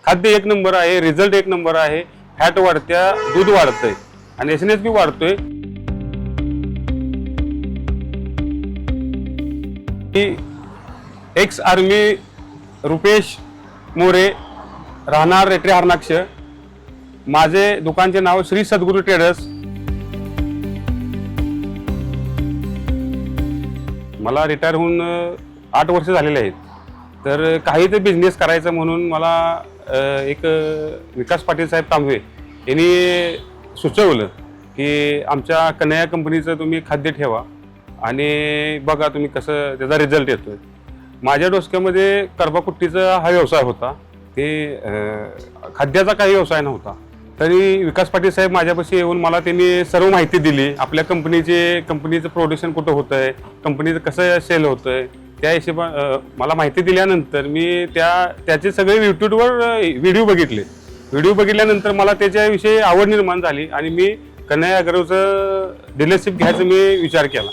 खाद्य एक नंबर आहे, रिझल्ट एक नंबर आहे, फॅट वाढत्या, दूध वाढतंय आणि SNSP वाढतोय. एक्स आर्मी रुपेश मोरे, राहणार रेटरे हरणाक्ष. माझे दुकानचे नाव श्री सद्गुरू ट्रेडर्स. मला रिटायर होऊन 8 वर्ष झालेले आहेत. तर काही ते बिझनेस करायचा म्हणून मला एक विकास पाटील साहेब तांबवे यांनी सुचवलं की आमच्या कन्हैया कंपनीचं तुम्ही खाद्य ठेवा आणि बघा तुम्ही कसं त्याचा रिझल्ट येतोय. माझ्या डोसक्यामध्ये करबाकुट्टीचा हा व्यवसाय होता, ते खाद्याचा काही व्यवसाय नव्हता. तरी विकास पाटील साहेब माझ्यापाशी येऊन मला त्यांनी सर्व माहिती दिली, आपल्या कंपनीचं प्रोडक्शन कुठं होतं आहे, कंपनीचं कसं सेल होतं आहे, त्या हिशोबा मला माहिती दिल्यानंतर मी त्याचे सगळे यूट्यूबवर व्हिडिओ बघितल्यानंतर मला त्याच्याविषयी आवड निर्माण झाली आणि मी कन्हैया ॲग्रोचं डीलरशिप घ्यायचं मी विचार केला.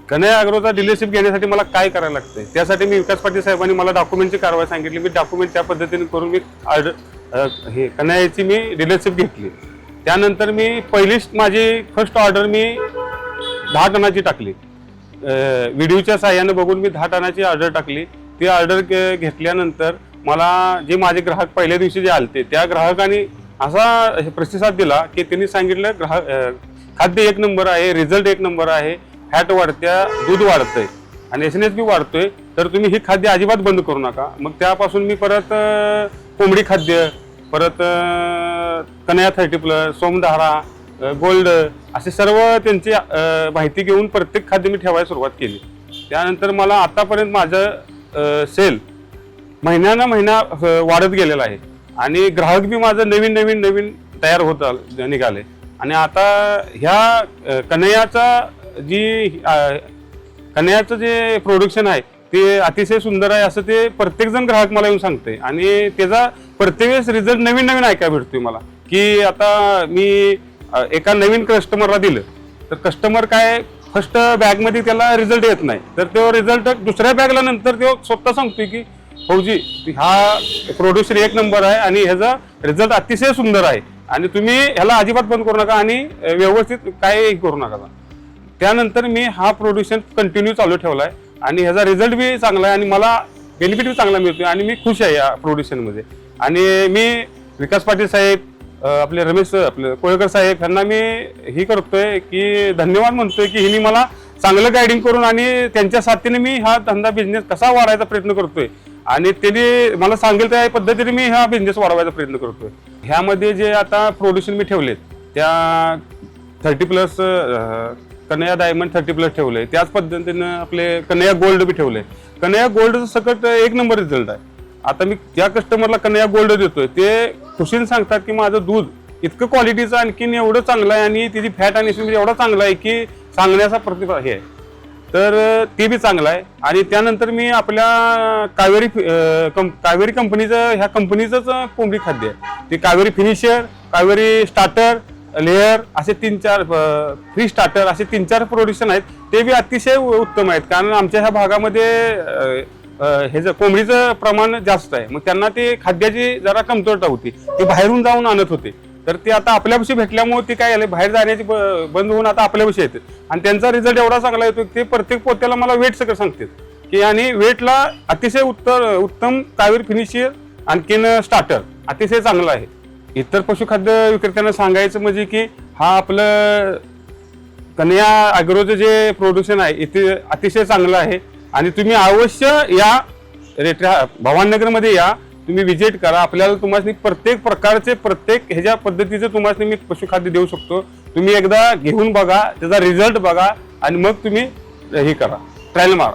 कन्हैया ॲग्रोचा डीलरशिप घेण्यासाठी मला काय करायला लागतंय, त्यासाठी मी विकास पाटील साहेबांनी मला डॉक्युमेंटची कारवाई सांगितली. मी डॉक्युमेंट त्या पद्धतीने करून मी कन्हैयाची मी डीलरशिप घेतली. त्यानंतर मी माझी फर्स्ट ऑर्डर मी 10 टनाची टाकली. व्हिडिओच्या साहाय्याने बघून मी 10 टनाची ऑर्डर टाकली. ती ऑर्डर घेतल्यानंतर मला जे माझे ग्राहक पहिल्या दिवशी जे आलते त्या ग्राहकांनी असा प्रतिसाद दिला की त्यांनी सांगितलं खाद्य एक नंबर आहे, रिझल्ट एक नंबर आहे, फॅट वाढत्या, दूध वाढतंय आणि SNSP वाढतोय, तर तुम्ही हे खाद्य अजिबात बंद करू नका. मग त्यापासून मी परत कोंबडी खाद्य, परत कन्हैया 30+, सोमधारा, गोल्ड असे सर्व त्यांची माहिती घेऊन प्रत्येक खाद्य मी ठेवायला सुरुवात केली. त्यानंतर मला आतापर्यंत माझं सेल महिना वाढत गेलेला आहे आणि ग्राहक बी माझं नवीन तयार होत निघाले. आणि आता ह्या कन्हैयाचं जे प्रोडक्शन आहे ते अतिशय सुंदर आहे असं ते प्रत्येकजण ग्राहक मला येऊन सांगते आणि त्याचा प्रत्येक वेळेस रिझल्ट नवीन ऐकायला भेटतोय मला. की आता मी एका नवीन कस्टमरला दिलं तर कस्टमर काय फर्स्ट बॅगमध्ये त्याला रिझल्ट येत नाही, तर तो रिझल्ट दुसऱ्या बॅगला नंतर तो स्वतः सांगतोय की फौजी हा प्रोडक्शन एक नंबर आहे आणि ह्याचा रिझल्ट अतिशय सुंदर आहे आणि तुम्ही ह्याला अजिबात बंद करू नका आणि व्यवस्थित काय करू नका. त्यानंतर मी हा प्रोडक्शन कंटिन्यू चालू ठेवला आहे आणि ह्याचा रिझल्ट बी चांगला आहे आणि मला बेनिफिट बी चांगला मिळतोय आणि मी खुश आहे या प्रोडक्शनमध्ये. आणि मी विकास पाटील साहेब, आपले रमेश कोळेकर साहेब यांना मी ही करतोय की धन्यवाद म्हणतोय की हिनी मला चांगलं गायडिंग करून आणि त्यांच्या साथीने मी हा धंदा बिझनेस कसा वाढवायचा प्रयत्न करतोय आणि त्यांनी मला सांगेल त्या पद्धतीने मी हा बिझनेस वाढवायचा प्रयत्न करतोय. ह्यामध्ये जे आता प्रोडक्शन मी ठेवलेत त्या 30+ कन्हैया डायमंड 30+ ठेवले, त्याच पद्धतीनं आपले कन्हैया गोल्ड बी ठेवले. कन्हैया गोल्डचं सकट एक नंबर रिझल्ट आहे. आता मी त्या कस्टमरला कन्हैया गोल्ड देतोय ते खुशीने सांगतात की माझं दूध इतकं क्वालिटीचं आणखीन एवढं चांगलं आहे आणि तिची फॅट आणि SNSP एवढा चांगला आहे की सांगण्याचा प्रतिभा हे आहे. तर ते बी चांगलं आहे. आणि त्यानंतर मी आपल्या कावेरी कंपनीचं ह्या कंपनीचंच कोंबडी खाद्य आहे. ते Kaveri finisher, Kaveri starter, layer असे 3-4 फ्री स्टार्टर असे 3-4 प्रोडक्शन आहेत. ते बी अतिशय उत्तम आहेत कारण आमच्या ह्या भागामध्ये ह्याचं कोंबडीचं प्रमाण जास्त आहे. मग त्यांना ते खाद्याची जरा कमतरता होती, ते बाहेरून जाऊन आणत होते. तर ते आता आपल्यापाशी भेटल्यामुळे ते काय झाले बाहेर जाण्याची बंद होऊन आता आपल्यापाशी येते आणि त्यांचा रिझल्ट एवढा चांगला येतो की ते प्रत्येक पोत्याला मला वेट सगळं सांगतात की आणि वेटला अतिशय उत्तम कावेरी फिनिशर आणखीन स्टार्टर अतिशय चांगला आहे. इतर पशुखाद्य विक्रेत्यांना सांगायचं म्हणजे की हा आपलं कन्हैया ॲग्रोचं जे प्रोडक्शन आहे इथे अतिशय चांगलं आहे आणि तुम्ही अवश्य या भवानीनगरमध्ये या, तुम्ही विजिट करा. आपल्याला तुम्हाला प्रत्येक प्रकारचे प्रत्येक ह्याच्या पद्धतीचं तुम्हाला मी पशुखाद्य देऊ शकतो. तुम्ही एकदा घेऊन बघा, त्याचा रिझल्ट बघा आणि मग तुम्ही हे करा, ट्रायल मारा.